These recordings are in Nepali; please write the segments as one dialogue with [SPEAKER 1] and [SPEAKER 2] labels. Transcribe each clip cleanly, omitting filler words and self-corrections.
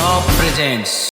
[SPEAKER 1] Hop presents.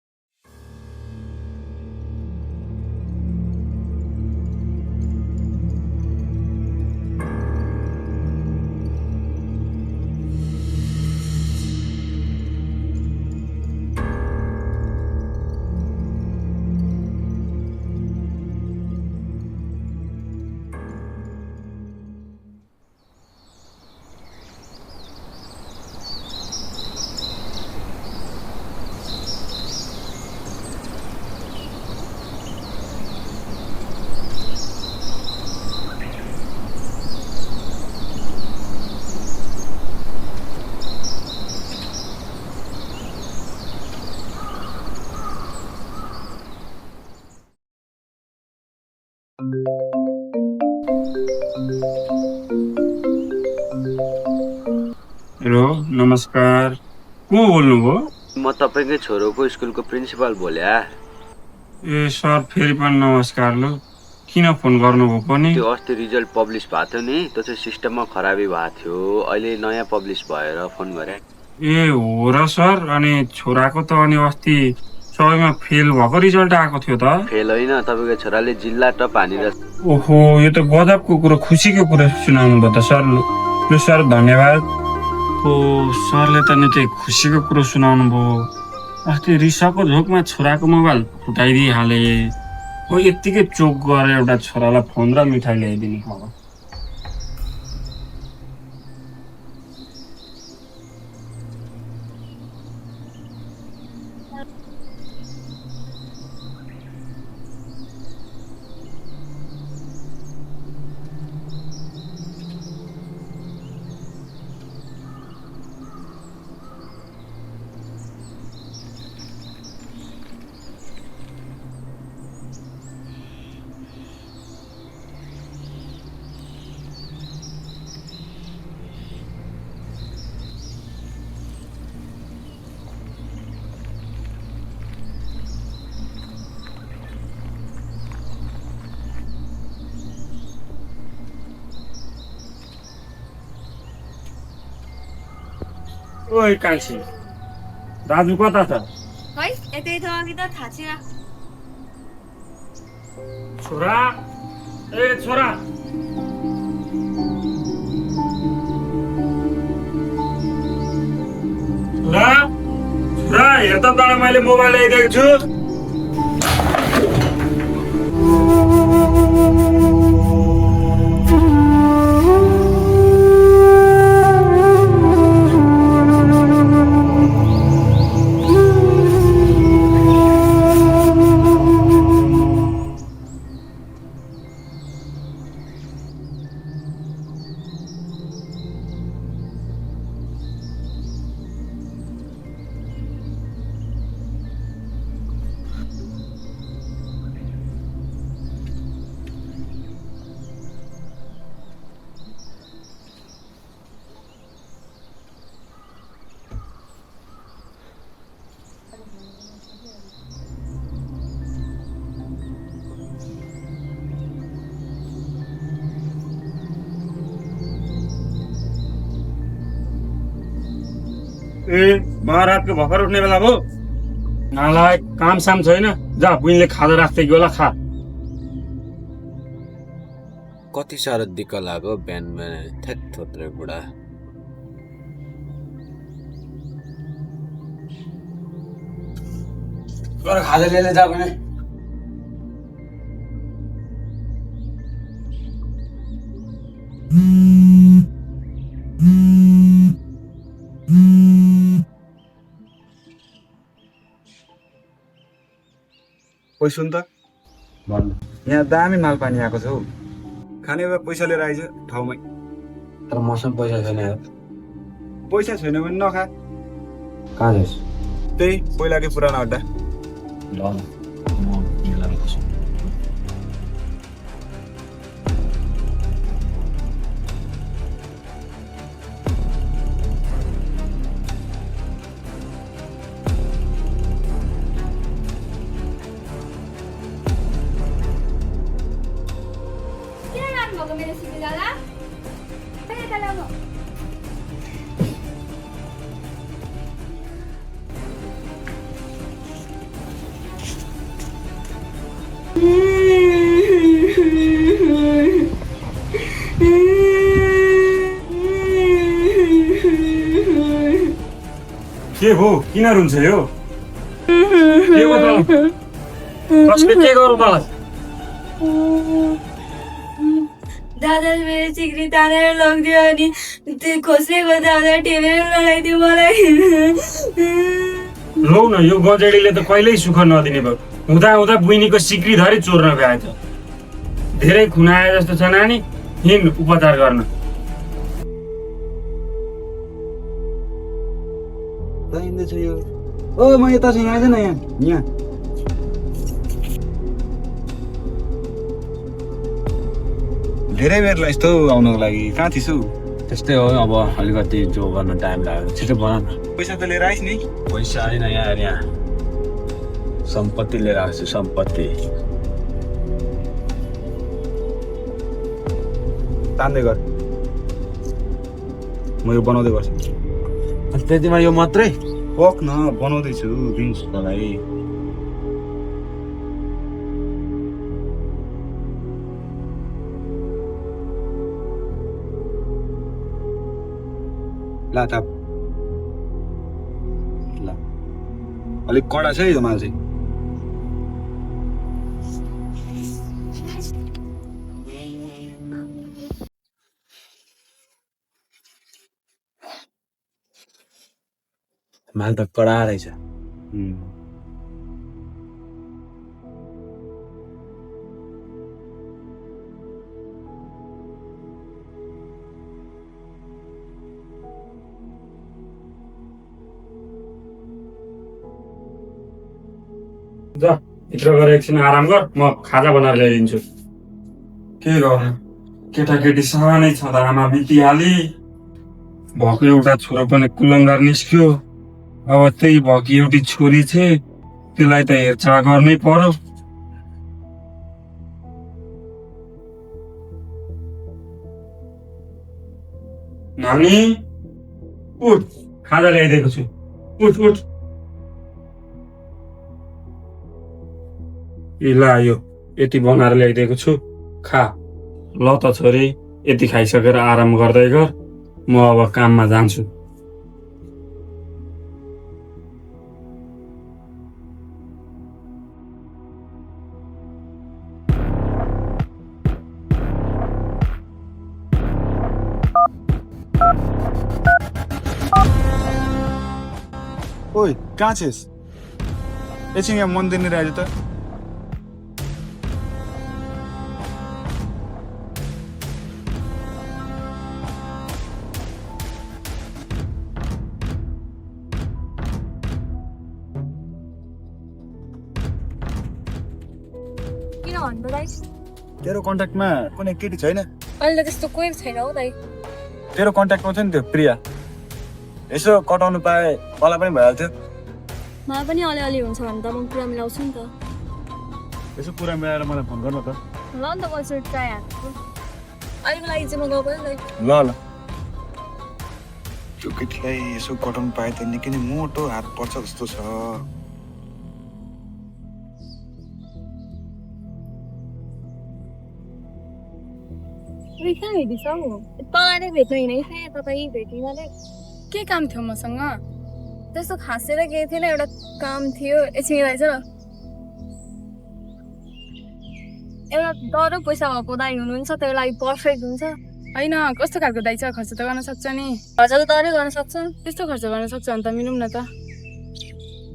[SPEAKER 2] हेलो नमस्कार को बोल्नुभयो
[SPEAKER 3] म तपाईँकै छोरोको स्कुलको प्रिन्सिपल बोल्या।
[SPEAKER 2] ए सर फेरि पनि नमस्कार ल किन फोन गर्नुभयो पनि
[SPEAKER 3] त्यो अस्ति रिजल्ट पब्लिस भएको थियो नि, त्यो चाहिँ सिस्टममा खराबी भएको थियो। अहिले नयाँ पब्लिस भएर फोन गरेँ।
[SPEAKER 2] ए हो र सर अनि छोराको त अनि अस्ति सबैमा फेल भएको रिजल्ट आएको थियो त
[SPEAKER 3] फेल होइन, तपाईँको छोराले जिल्ला टप हानेर।
[SPEAKER 2] ओहो यो त गजबको कुरो खुसीको कुरो सुनाउनु भयो त सर ल सर धन्यवाद ओ सरले त निकै खुसीको कुरो सुनाउनु भयो अस्ति रिसाको झोकमा छोराको मोबाइल फुटाइदिइहाले ओ यत्तिकै चोक गरेर एउटा छोरालाई फोन र मिठाई ल्याइदिनु पर्यो ओइ कान्छी दाजु कता छ
[SPEAKER 4] है यतै त अघि त थाहा छैन।
[SPEAKER 2] छोरा ए छोरा छोरा छोरा हेर त तँलाई मैले मोबाइल ल्याइदिएको छु ए महाराजको भर्खर उठ्ने बेला भयो नालायक काम साम छैन जा बुइनले खाजा राख्दै गयो होला खा
[SPEAKER 3] कति साह्रो दिक्क लाग्यो बिहान बिहान थेत थोत्रे बुढा।
[SPEAKER 2] खाजा लिएर जा भने
[SPEAKER 5] ओइ सुन त यहाँ दामी माल पानी आएको छ हौ खाने बेला पैसा लिएर आइज ठाउँमै
[SPEAKER 3] तर मसँग पैसा छैन यार।
[SPEAKER 5] पैसा छैन भने नखा
[SPEAKER 3] कहाँ जाइस्?
[SPEAKER 5] त्यही पहिलाकै पुरानो अड्डा
[SPEAKER 3] ल म मिलाएर बस्छु।
[SPEAKER 4] मेरो सिमिलाला कहिले तलाउनु
[SPEAKER 2] के हो किन रुन्छ यो के हो त कसले के गर्नु मलाई
[SPEAKER 4] दादाले मेरो चिक्री तानेर लगिदियो अनि त्यो खोसेको दादा टेपेर लगाइदियो मलाई
[SPEAKER 2] लौ न यो गजेडीले त कहिल्यै सुख नदिने भयो हुँदा हुँदा बुइनीको सिक्री धरि चोर्न भ्याएछ धेरै खुनाए जस्तो छ नानी हिँड उपचार गर्न
[SPEAKER 5] चाहिँदैछ यो ओ म यता चाहिँ यहाँ छैन यहाँ धेरै बेर लाग्छ यस्तो आउनको लागि कहाँ थिसौ
[SPEAKER 3] त्यस्तै हो अब अलिकति जो गर्न टाइम लाग्यो छिटो बना न
[SPEAKER 5] पैसा त लिएर आइस नि
[SPEAKER 3] पैसा होइन यहाँ सम्पत्ति लिएर आएको छु सम्पत्ति
[SPEAKER 5] तान्दै गर म यो बनाउँदै गर्छु
[SPEAKER 3] त्यतिमा यो मात्रै
[SPEAKER 5] पक न बनाउँदैछु दिन्छु तँलाई ला थाप ल अलिक कडा छ है यो माल चाहिँ
[SPEAKER 3] माल त कडा रहेछ
[SPEAKER 2] जा भित्र गएर एकछिन आराम गर म खाजा बनाएर ल्याइदिन्छु के गर्नु केटाकेटी सानै छँदा आमा बितिहाली भएको एउटा छोरो पनि कुलङ्गार निस्क्यो अब त्यही भएकी एउटी छोरी छ त्यसलाई त हेरचाह गर्नै पर्यो नानी उठ खाजा ल्याइदिएको छु उठ उठ ल यो यति बनाएर ल्याइदिएको छु खा ल त छोरी यति खाइसकेर आराम गर्दै गर म अब काममा जान्छु
[SPEAKER 5] ओइ कहाँ छेस एकछिन यहाँ मन्दिर नै रहेछ त
[SPEAKER 4] किन भन्नु दाइ
[SPEAKER 5] तेरो कन्ट्याक्टमा कुनै केटी छैन
[SPEAKER 4] अहिले त्यस्तो कोही छैन हौ दाइ
[SPEAKER 5] तेरो कन्ट्याक्टमा छ नि त्यो प्रिया यसो कटाउनु पाए मलाई पनि भइहाल्थ्यो
[SPEAKER 4] मलाई पनि अलिअलि हुन्छ भने त म कुरा मिलाउँछु नि त
[SPEAKER 5] यसो कुरा मिलाएर मलाई फोन गर्नु त
[SPEAKER 4] ल नि त म यसो ट्राई हान्छु अहिलेको लागि चाहिँ म गएको नि दाइ
[SPEAKER 5] ल ल त्यो केटीलाई यसो कटाउनु पाए त निकै नै मोटो हात पर्छ जस्तो छ
[SPEAKER 4] कहाँ भेटिस हौ तँलाई नै भेट्नु हिँडेको थिएँ तपाईँ भेटिन नै
[SPEAKER 1] के काम थियो मसँग
[SPEAKER 4] त्यस्तो खासेर केही थिएन एउटा काम थियो एकछिन रहेछ र एउटा डर पैसा भएको दाइ हुनुहुन्छ त्यो लागि पर्फेक्ट हुन्छ
[SPEAKER 1] होइन कस्तो खालको दाइ छ खर्च त गर्न सक्छ नि
[SPEAKER 4] खर्च त डरै गर्न सक्छ
[SPEAKER 1] त्यस्तो खर्च गर्न सक्छ भने त मिलौँ न त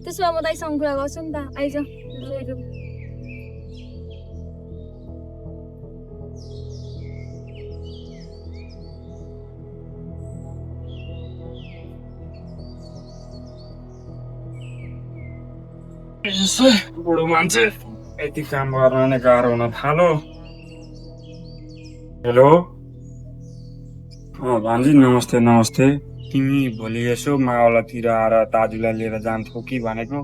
[SPEAKER 4] त्यसो भए म दाइसँग कुरा गर्छु नि त आइज
[SPEAKER 2] बुढो मान्छे यति काम गर्न नै गाह्रो हुन थालो हेलो भान्जी नमस्ते नमस्ते तिमी भोलि यसो मावलातिर आएर दाजुलाई लिएर जान्थ्यौ कि भनेको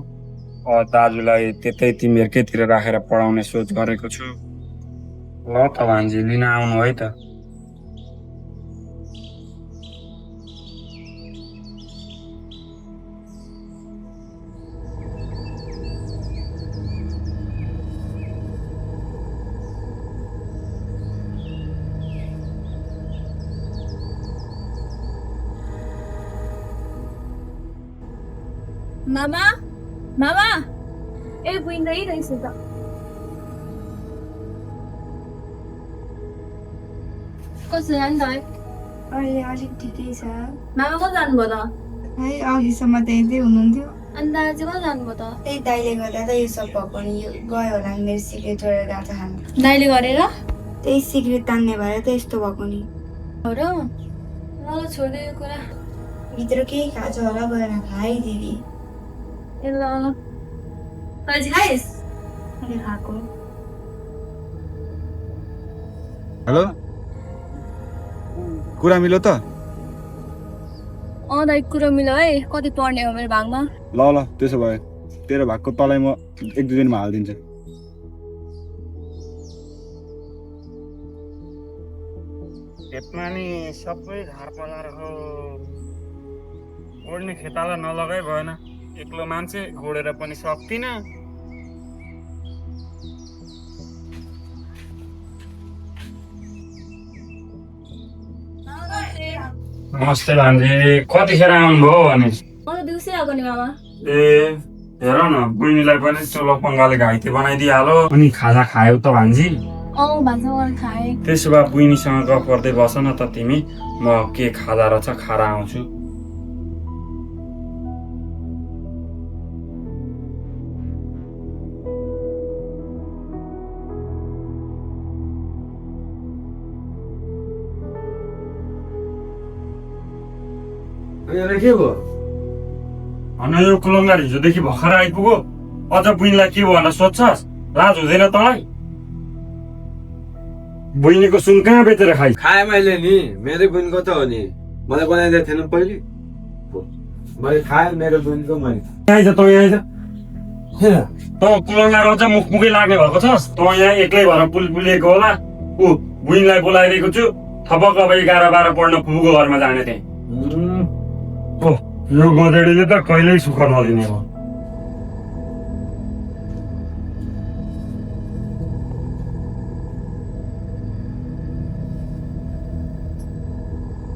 [SPEAKER 2] दाजुलाई त्यतै तिमीहरूकैतिर राखेर पढाउने सोच गरेको छु ल त भान्जी लिन आउनु है त
[SPEAKER 4] मामा मामा ए बुइन रहेछ त कस्तो जानु त
[SPEAKER 6] अहिले अलिक ठिकै छ
[SPEAKER 4] मामा कता जानुभयो त
[SPEAKER 6] है अघिसम्म त यतै हुनुहुन्थ्यो
[SPEAKER 4] अनि दादा चाहिँ कता जानुभयो त
[SPEAKER 6] त्यही दाइले गर्दा त यो सब भएको नि यो गयो होला नि मेरो सिक्रेट जोडेर गएको छ खानु
[SPEAKER 4] दाइले गरेर
[SPEAKER 6] त्यही सिक्रेट तान्ने भएर त यस्तो भएको नि
[SPEAKER 4] हो र मलाई छोड्दै यो कुरा
[SPEAKER 6] भित्र केही खान्छ होला गएर खाइदिदी
[SPEAKER 4] ए ल ल तैँले खाइस्
[SPEAKER 6] मैले खाएको
[SPEAKER 5] हेलो कुरा मिल्यो त
[SPEAKER 4] दाइ कुरो मिल्यो है कति पर्ने हो मेरो भागमा
[SPEAKER 5] ल ल त्यसो भए तेरो भागको तँलाई म 1-2 दिनमा हालिदिन्छु
[SPEAKER 2] खेतमा नि सबै झार पलाएको ओड्ने खेताला नलगाइ भएन एक्लो मान्छे गोडेर पनि सक्दिनँ नमस्ते भान्जी कतिखेर आउनुभयो भने
[SPEAKER 4] म त दिउँसै आएको नि मामा
[SPEAKER 2] ए हेर न बहिनीलाई पनि चुलो पङ्गाले घाइते बनाइदिइहालो अनि खाजा खायौ त भान्जी
[SPEAKER 4] भान्सा गरेर खाएँ
[SPEAKER 2] त्यसो भए बहिनीसँग गफ गर्दै बस न त तिमी म के खाजा रहेछ खाएर आउँछु
[SPEAKER 3] के भयो
[SPEAKER 2] होइन यो कुलङ्गार हिजोदेखि भर्खर आइपुग्यो अझ बहिनीलाई के भयो भनेर सोध्छस् लाज हुँदैन तँलाई बहिनीको सुन कहाँ बेचेर खाइ
[SPEAKER 3] खाएँ मैले नि मेरै बुनको त हो नि मलाई बनाइदिएको थिएन पहिले मैले खाएँ मेरो बुनको मैले
[SPEAKER 2] आइज तँ यहाँ आइज तँ कुलङ्गार अझ मुखमुखै लाग्ने भएको छस् तँ यहाँ एक्लै भएर पुलिएको होला ऊ बहिनीलाई बोलाइदिएको छु थपक अब 11-12 पढ्न फुपूको घरमा जाने थिएँ यो गदेडीले त कहिल्यै सुख नदिने हो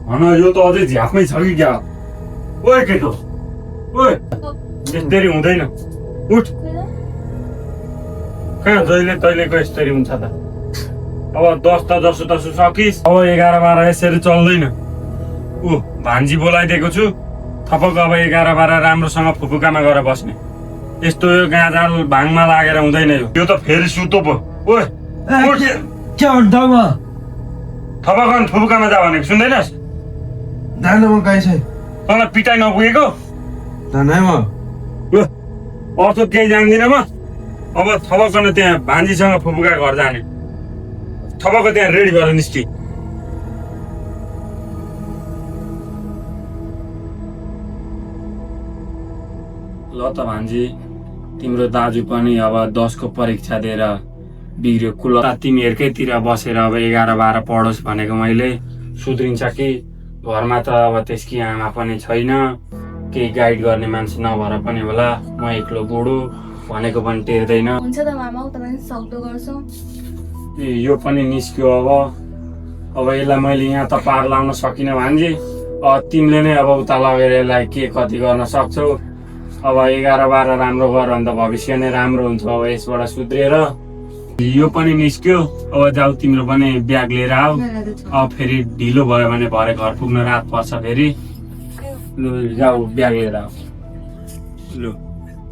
[SPEAKER 2] होइन यो त अझै झ्यापमै छ कि क्या ओए केटो ओए यस्तरी हुँदैन उठ कहाँ जहिले तैलेको यस्तरी हुन्छ त अब 10 त जसो तसो सकिस् अब 11-12 यसरी चल्दैन ऊ भान्जी बोलाइदिएको छु थपक अब 11-12 राम्रोसँग फुपुकामा गएर बस्ने यस्तो यो गाँजाल भाङमा लागेर हुँदैन यो त फेरि सुतो पो ओए थपक फुपुकामा जा भनेको सुन्दैनस्
[SPEAKER 3] जानु काहीँ छैन
[SPEAKER 2] तँलाई पिटाइ नपुगेको
[SPEAKER 3] जानै म
[SPEAKER 2] अर्थ केही जान्दिनँ म अब थपक्क त्यहाँ भान्जीसँग फुपुका घर जाने थपक्क त्यहाँ रेडी भएर निस्कि ल त भान्जी तिम्रो दाजु पनि अब 10 को परीक्षा दिएर बिग्रियो कुल तिमीहरूकैतिर बसेर अब 11-12 पढोस् भनेको मैले सुध्रिन्छ कि घरमा त अब त्यसकी आमा पनि छैन केही गाइड गर्ने मान्छे नभएर पनि होला म एक्लो बुढो भनेको पनि टेर्दैन
[SPEAKER 4] हुन्छ त मामा तपाईँ सक्दो गर्छु
[SPEAKER 2] यो पनि निस्क्यो अब यसलाई मैले यहाँ त पार लाउन सकिनँ भान्जी तिमीले नै अब उता लगेर यसलाई के कति गर्न सक्छौ अब 11-12 राम्रो गर भने त भविष्य नै राम्रो हुन्छ अब यसबाट सुध्रिएर यो पनि निस्क्यो अब जाऊ तिम्रो पनि ब्याग लिएर आऊ अब फेरि ढिलो भयो भने भरे घर पुग्न रात पर्छ फेरि लु जाऊ ब्याग लिएर आऊ लु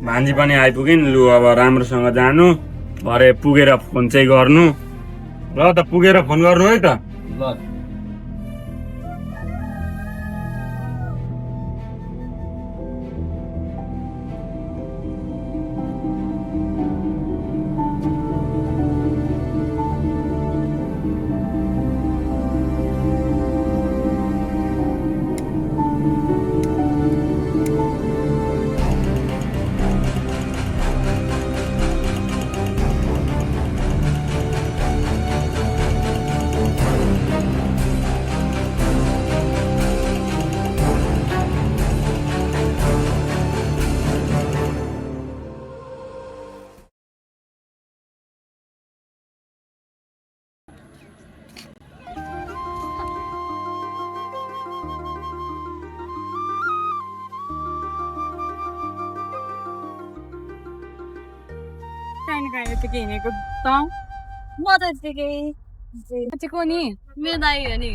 [SPEAKER 2] भान्जी पनि आइपुगिन् लु अब राम्रोसँग जानु भरे पुगेर फोन चाहिँ गर्नु ल त पुगेर फोन गर्नु है त
[SPEAKER 3] ल
[SPEAKER 1] कहिले यतिकै हिँडेको त
[SPEAKER 4] म त यतिकै
[SPEAKER 1] चाहिँ को नि
[SPEAKER 4] मेरो दाइ हो नि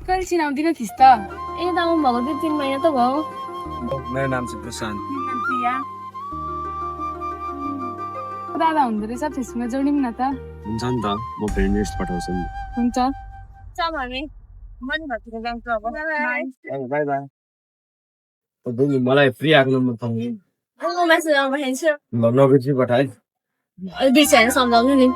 [SPEAKER 1] कहिले चिनाउँदिन थिइस् त
[SPEAKER 4] ए दाउ भएको 2-3 महिना त भयो
[SPEAKER 3] मेरो नाम चाहिँ प्रशान्त
[SPEAKER 1] प्रिया दादा हुँदो रहेछ फेसबुकमा जोडिम न त
[SPEAKER 3] हुन्छ नि त म फ्रेन्ड लिस्ट पठाउँछु नि
[SPEAKER 1] हुन्छ
[SPEAKER 4] चल हामी मन भतिर जान्छु अब
[SPEAKER 3] बाई बाई बहिनी मलाई प्रियाको नम्बर पाउनु
[SPEAKER 4] म मेसेज पठाइदिन्छु
[SPEAKER 3] ल नबिर्सी पठाए
[SPEAKER 4] बिर्सेर सम्झाउनु नि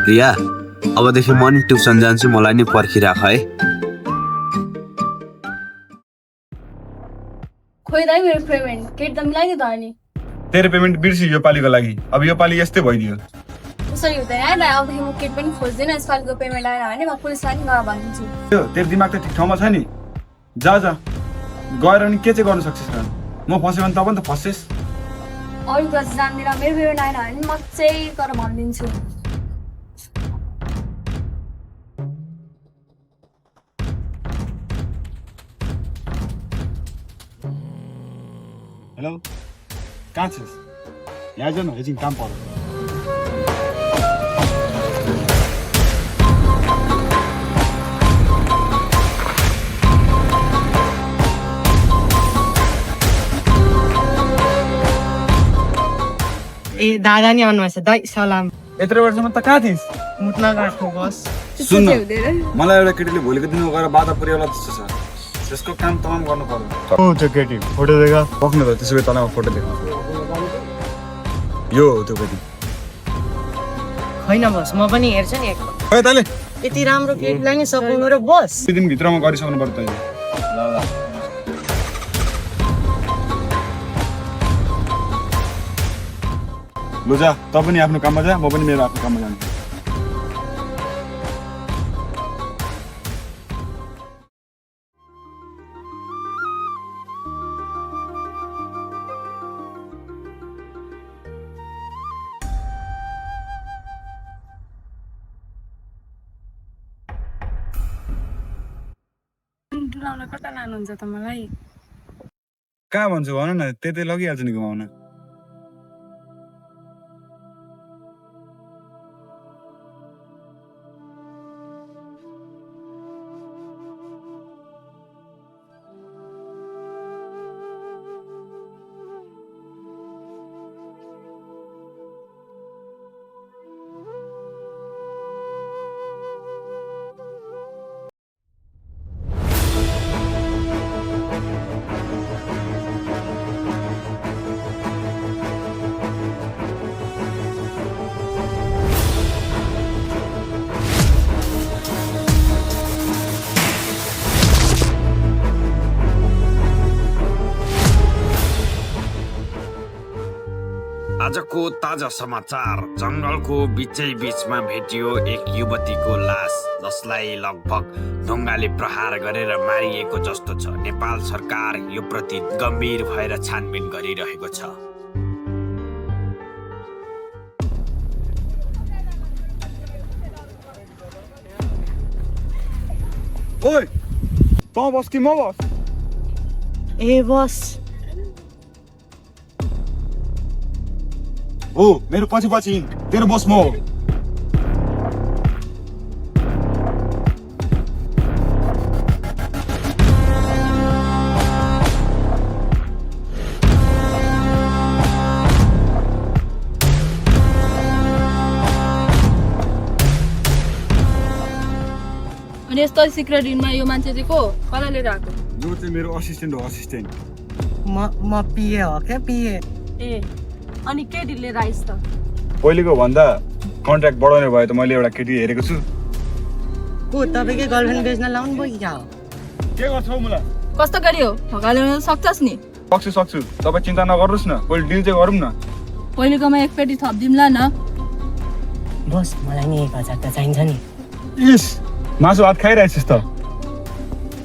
[SPEAKER 3] प्रिया अबदेखि म नि ट्युसन जान्छु मलाई नि पर्खिराख है
[SPEAKER 4] खोइ दाइ मेरो पेमेन्ट केट त मिलाइदियो त अनि
[SPEAKER 5] तेरो पेमेन्ट बिर्सी यो पालिको लागि अब यो पालि यस्तै भइदियो
[SPEAKER 4] त्यसरी हुँदैन है दाइ अबदेखि म केट पनि खोज्दिनँ यसपालिको पेमेन्ट आएन भने म पुलिसलाई नि गएर भनिदिन्छु
[SPEAKER 5] त्यो तेरो दिमाग त ठिक ठाउँमा छ नि जा गएर अनि के चाहिँ गर्न सक्छस् र म फसेँ भने त पनि त फसेस्
[SPEAKER 4] अरू कुरा चाहिँ जान्दिनँ मेरो पेमेन्ट आएन भने म चाहिँ गएर भनिदिन्छु
[SPEAKER 5] हेलो कहाँ छस् यहाँ जानु एकछिन काम पर्यो
[SPEAKER 7] ए दादा नि आउनुभएछ दाइ सलाम
[SPEAKER 5] यत्रो वर्षमा त कहाँ थिइस्
[SPEAKER 7] मुट्न गएको बस
[SPEAKER 5] सुन मलाई एउटा केटीले भोलिको दिनमा गएर बाधा पुर्याउला जस्तो छ त्यसको काम तमाम गर्नु पर्यो ओ त्यो केटी फोटो देखा पक्नु त त्यसो भए तँलाई फोटो देखाउँछु यो हो त्यो केटी
[SPEAKER 7] होइन बस म पनि हेर्छु नि एकपल्ट
[SPEAKER 5] खै तले
[SPEAKER 7] यति राम्रो केटीलाई नि सघाउनु र बस
[SPEAKER 5] 2 दिन भित्रमा गरिसक्नु पर्यो तैँले ल जा त पनि आफ्नो काममा जा म पनि मेरो आफ्नो काममा जान्छु
[SPEAKER 1] डुलाउन कता लानुहुन्छ त मलाई
[SPEAKER 5] कहाँ भन्छु भन न त्यतै लगिहाल्छु नि घुमाउन
[SPEAKER 8] आजको ताजा समाचार जंगलको बीचमा भेटियो एक युवतीको लास जसलाई लगभग ढुङ्गाले प्रहार गरेर मारिएको जस्तो छ नेपाल सरकार यो प्रति गम्भीर भएर छानबिन गरिरहेको छ
[SPEAKER 5] ओइ तँ बस कि म बस
[SPEAKER 7] ए बस
[SPEAKER 5] ओ मेरो पछि पछि तेरो बस म हो
[SPEAKER 1] अनि यस्तो सिक्रेट इनमा यो मान्छे चाहिँ को कसलाई लिएर आएको
[SPEAKER 5] यो चाहिँ मेरो असिस्टेन्ट हो असिस्टेन्ट
[SPEAKER 7] म पिए हो क्या पिए
[SPEAKER 1] ए अनि के ढिल लिएर आइस् त
[SPEAKER 5] पहिलेको भन्दा कन्ट्र्याक्ट बढाउने भयो त मैले एउटा केटी हेरेको छु
[SPEAKER 7] को तपाईँकै गर्लफ्रेन्ड बेच्न लाउनु भयो कि क्या हो
[SPEAKER 5] के गर्छौ मलाई
[SPEAKER 1] कस्तो गरी हो ठगा ल्याउन सक्छस् नि
[SPEAKER 5] सक्छु तपाईँ चिन्ता नगर्नुहोस् न पहिले डिल चाहिँ गरौँ न
[SPEAKER 1] पहिलेकोमा एक पेटी थपिदिउँला न
[SPEAKER 7] बस मलाई नि 1000 त चाहिन्छ नि
[SPEAKER 5] इस मासु भात खाइरहेछस् त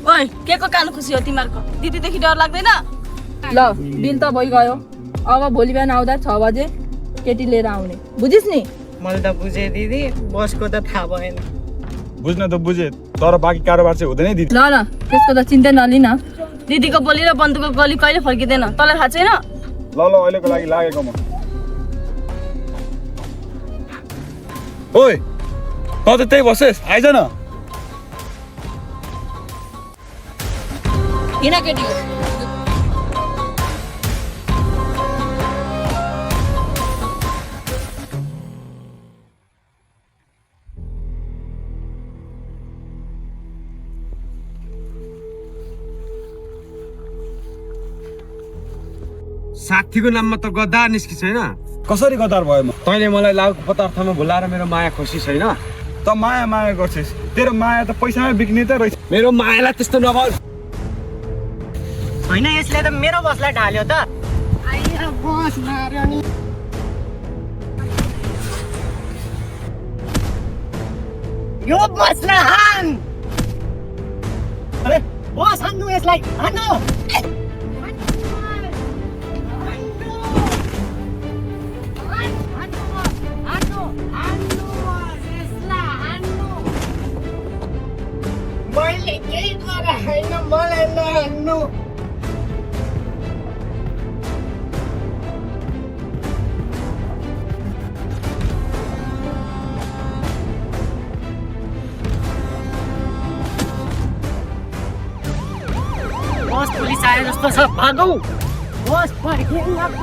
[SPEAKER 1] ओइ के को कान खुसी हो तिमीहरूको दिदीदेखि डर लाग्दैन ल बिल त भइगयो अब भोलि बिहान आउँदा 6 बजे केटी लिएर आउने बुझिस् नि
[SPEAKER 7] मैले त बुझेँ दिदी बसको त थाहा भएन
[SPEAKER 5] बुझ्न त बुझे तर बाँकी कारोबार चाहिँ हुँदैन दिदी
[SPEAKER 1] ल त्यसको त चिन्तै नलिन दिदीको बोली र बन्दुकको गली कहिले फर्किँदैन तँलाई थाहा छैन
[SPEAKER 5] ल अहिलेको लागि लागेको म ओइ त त त्यही बसेस् आइज न
[SPEAKER 1] किन केटी हो
[SPEAKER 3] साथीको नाममा त गद्दार निस्कि छैन
[SPEAKER 5] कसरी गदार भयो म
[SPEAKER 3] तैँले मलाई लागु पदार्थमा भुलाएर मेरो माया खुसी छैन
[SPEAKER 5] त माया गर्छस् तेरो माया त पैसामै बिक्ने त रहेछ
[SPEAKER 3] मेरो मायालाई त्यस्तो नगर
[SPEAKER 7] होइन यसले त मेरो बसलाई ढाल्यो त बस मार्यो नि यो बसलाई हान अरे बस हान्नु यसलाई हान्नु मैले केही गरेँ होइन मलाई नहान्नु बस पुलिस आए जस्तो छ भागौ बस फर्किँदैन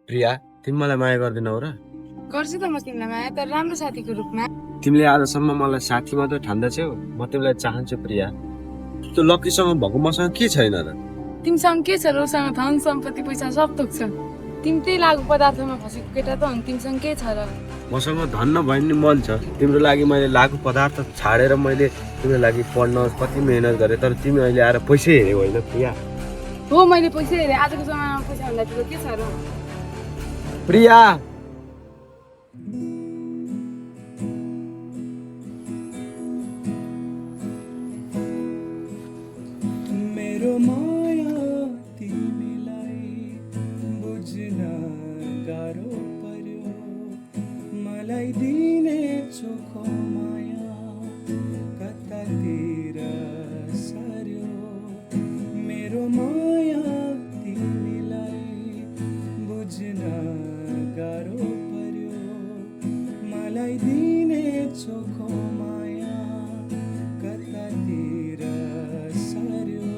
[SPEAKER 3] प्रिया तिमी मलाई माया गर्दैनौ र
[SPEAKER 6] गर्छु त म तिमीलाई माया तर राम्रो साथीको रूपमा
[SPEAKER 3] तिमीले आजसम्म मलाई साथी मात्रै ठान्दछौ म तिमीलाई चाहन्छु प्रिया त्यो लक्कीसँग भएको मसँग के छैन र
[SPEAKER 6] तिमीसँग के छ र उसँग धन सम्पत्ति पैसा सब थोक छ तिमी त्यही लागु पदार्थमा फसेको केटा त हो नि तिमीसँग के छ र
[SPEAKER 3] मसँग धन नभए नि मन छ तिम्रो लागि मैले लागु पदार्थ छाडेर मैले तिम्रो लागि पढ्न कति मेहनत गरेँ तर तिमी अहिले आएर पैसै हेऱ्यौ होइन प्रिया
[SPEAKER 6] हो मैले पैसा हेरेँ आजको जमानामा पैसा भन्दा तिम्रो के छ र
[SPEAKER 3] प्रिया
[SPEAKER 9] मेरो माया तिमीलाई बुझ्न गाह्रो पर्यो मलाई दिने चोखो माया कतातिर सर्यो मेरो माया तिमीलाई बुझ्न गाह्रो पर्यो मलाई दिने चोखो माया कतातिर सर्यो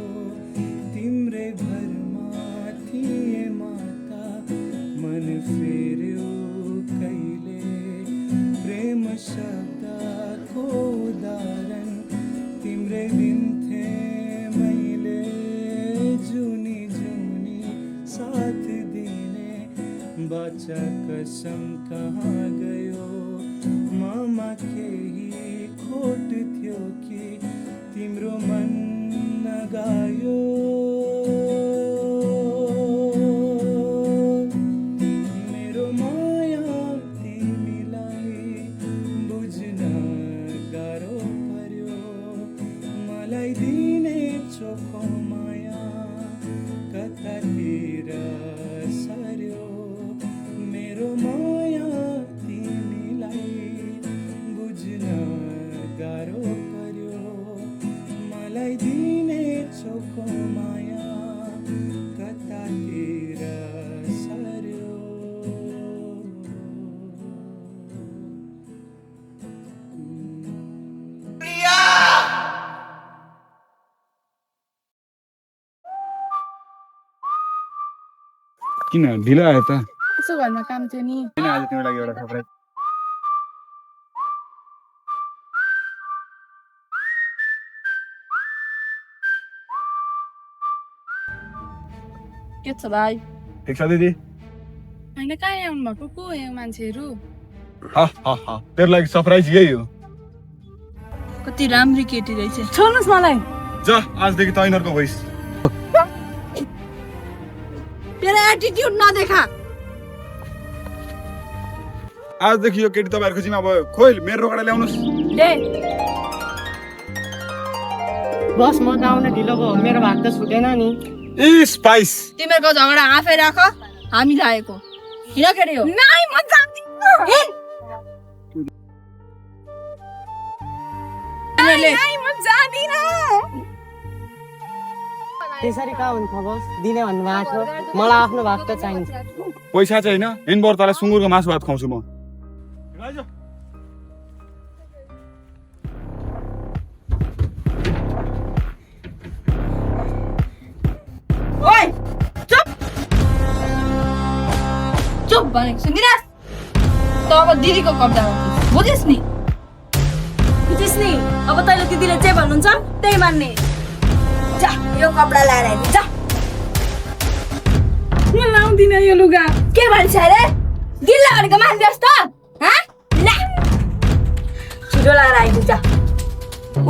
[SPEAKER 9] तिम्रै भरमा थिए माता मन फेर्यो कहिले प्रेम शब्दको उदाहरण तिम्रै दिन्थे मैले जुनी जुनी साथ दिने बाचा कसम कहाँ गयो मामा केही खोट थियो कि तिम्रो मन नगायो मेरो माया तिमीलाई बुझ्न गाह्रो पर्यो मलाई दिने चोखो माया कतातिर सर्यो मेरो माया तिमीलाई बुझ्न गाह्रो पर्यो मलाई दिने चोखो माया कतातिर सर्यो
[SPEAKER 5] किन ढिलो आयो त
[SPEAKER 6] यसो घरमा काम थियो नि
[SPEAKER 5] किन आज तिम्रो लागि एउटा सरप्राइज
[SPEAKER 1] के छ भाइ
[SPEAKER 5] ठिक छ दिदी
[SPEAKER 6] होइन कहाँ आउनु भएको को यो मान्छेहरू
[SPEAKER 5] तेरो लागि सरप्राइज यही हो
[SPEAKER 1] कति राम्री केटी रहेछ।
[SPEAKER 6] छोड्नुहोस् मलाई।
[SPEAKER 5] जा आजदेखि त यिनीहरूको भइस।
[SPEAKER 1] तेरो एटिट्युड नदेखा।
[SPEAKER 5] आजदेखि यो केटी तपाईँहरूको जिम्मा भयो। खोइ मेरो रोकडा ल्याउनुहोस्।
[SPEAKER 1] ले
[SPEAKER 7] बस म त आउन ढिलो भयो, मेरो भाग त छुटेन नि।
[SPEAKER 5] ए स्पाइस,
[SPEAKER 1] तिमीहरूको झगडा आफै राख, हामी लागेको किन केटी हो?
[SPEAKER 6] नाइ म जान्दिन। नाइ म जान्दिन।
[SPEAKER 7] त्यसरी कहाँ हुन्छ बस, दिने भन्नुभएको छ। मलाई आफ्नो भाग त चाहिन्छ।
[SPEAKER 5] पैसा चाहिँ होइन, हिँड्बर तँलाई सुँगुरको मासु भात खुवाउँछु म।
[SPEAKER 1] ओइ चुप चुप भनेको सुनिरास्। त अब दिदीको कब्जा गर्छस्, बुझिस् नि?
[SPEAKER 4] बुझिस् नि, अब तैँले दिदीले जे भन्नुहुन्छ त्यही मान्ने। जा यो कपडा लाएर आइदिनु जा।
[SPEAKER 6] म लाउँदिन यो लुगा।
[SPEAKER 4] के भन्छ अरे? गिल्ला भनेको मान्दियोस् त? हाँ? ला छिटो लाएर आइदिनु जा।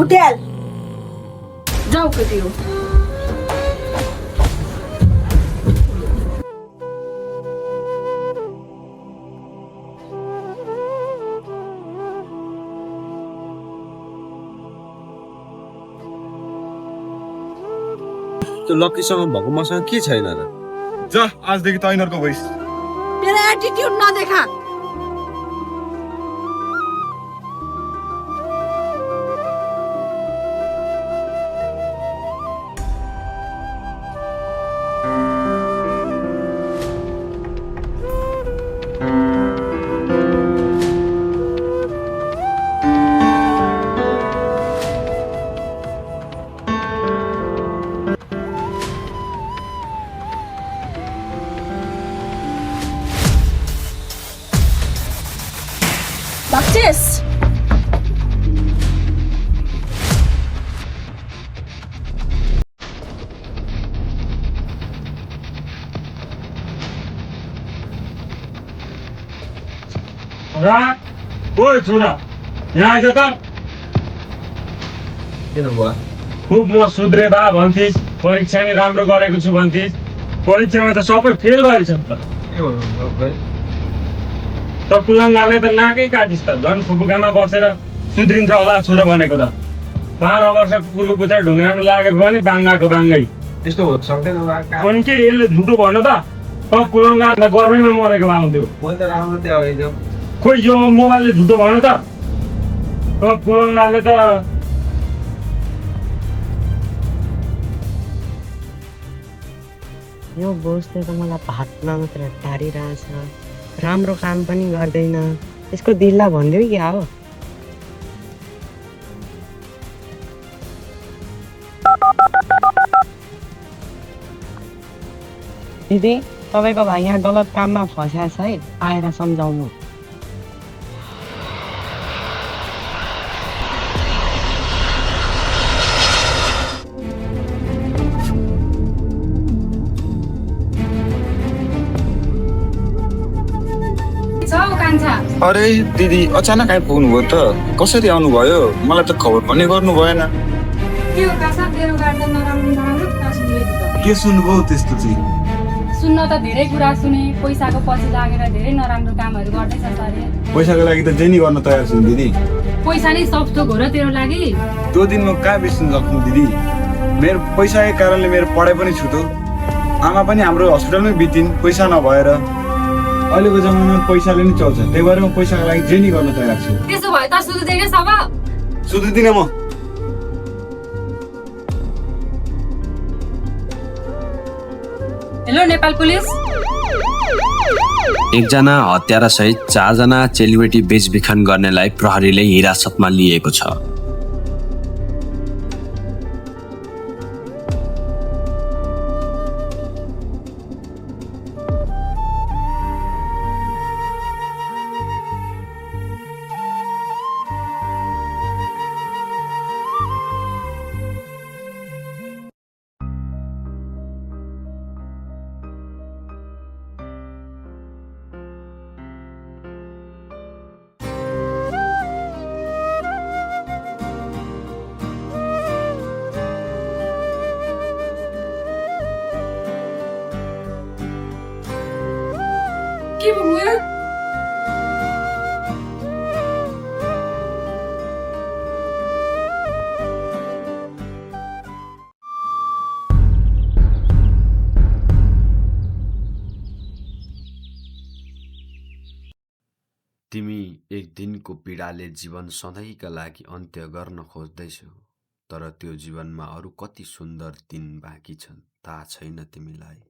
[SPEAKER 4] उठेल
[SPEAKER 1] जाऊ केटी हो।
[SPEAKER 3] त्यो लक्कीसँग भएको मसँग के छैन र?
[SPEAKER 5] जा आजदेखि त यिनीहरूको भइस।
[SPEAKER 1] तेरो एटिट्युड नदेखा। Baktis.
[SPEAKER 2] ओइ छोरा, यहाँ आइज त।
[SPEAKER 3] किन भयो?
[SPEAKER 2] खुब म सुध्रे बा भन्थिस्, परीक्षा नि राम्रो गरेको छु भन्थिस्, परीक्षामा त सबै फेल भएछ त।
[SPEAKER 3] के भन्नु भाइ?
[SPEAKER 2] त कुलङ्गाले त नाकै काटिस् त। झन् फुपुकामा बसेर सुध्रिन्छ होला छोरा भनेको त। 12 वर्ष कुकुरको पुच्छर ढुङ्गामा लागेको पनि बाङ्गाको बाङ्गै।
[SPEAKER 3] यस्तो हुन सक्दैन बा।
[SPEAKER 2] अनि के यसले झुटो भन्नु त? कुलङ्गा गर्मीमा मरेको आउँथ्यो।
[SPEAKER 3] मैले त राम्रो त्यो आइदियो।
[SPEAKER 2] खोइ यो मोबाइलले झुटो भन्नु त? कुलङ्गाले त
[SPEAKER 7] यो बोसले त मलाई भातमा मात्र टारिरहेछ, राम्रो काम पनि गर्दैन। यसको दिल्ला भनिदियो क्या हो? दिदी तपाईँको भाइ यहाँ गलत काममा फस्या छ है, आएर सम्झाउनु।
[SPEAKER 5] अरे दिदी अचानक आइपुग्नुभयो त? कसरी आउनुभयो? मलाई त खबर पनि गर्नु भएन। के सुन्नुभयो त्यस्तो चाहिँ?
[SPEAKER 6] सुन्न त धेरै कुरा सुने, पैसाको पछि लागेर धेरै नराम्रो कामहरू गर्दैछ सरले।
[SPEAKER 5] पैसाको लागि त जे नि गर्न तयार छु दिदी।
[SPEAKER 6] पैसा नै सब थोक हो र तेरो लागि?
[SPEAKER 5] त्यो दिन म कहाँ बिर्सिन सक्छु दिदी? मेरो पैसाको कारणले मेरो पढाइ पनि छुट्यो। आमा पनि हाम्रो हस्पिटलमै बितिन् पैसा नभएर। अहिलेको जमानामा पैसाले नै चल्छ, त्यही भएर म पैसाको लागि जे नि गर्न तयार छु।
[SPEAKER 6] त्यसो भए त सुत्दैन सब?
[SPEAKER 5] सुत्दिनँ म।
[SPEAKER 6] Hello Nepal police.
[SPEAKER 8] एकजना हत्यारा सहित 4 जना चेलीबेटी बेचबिखन गर्नेलाई प्रहरीले हिरासतमा लिएको छ।
[SPEAKER 6] के भयो?
[SPEAKER 8] तिमी एक दिनको पीडाले जीवन सधैँका लागि अन्त्य गर्न खोज्दैछौ, तर त्यो जीवनमा अरू कति सुन्दर दिन बाँकी छन् थाहा छैन तिमीलाई।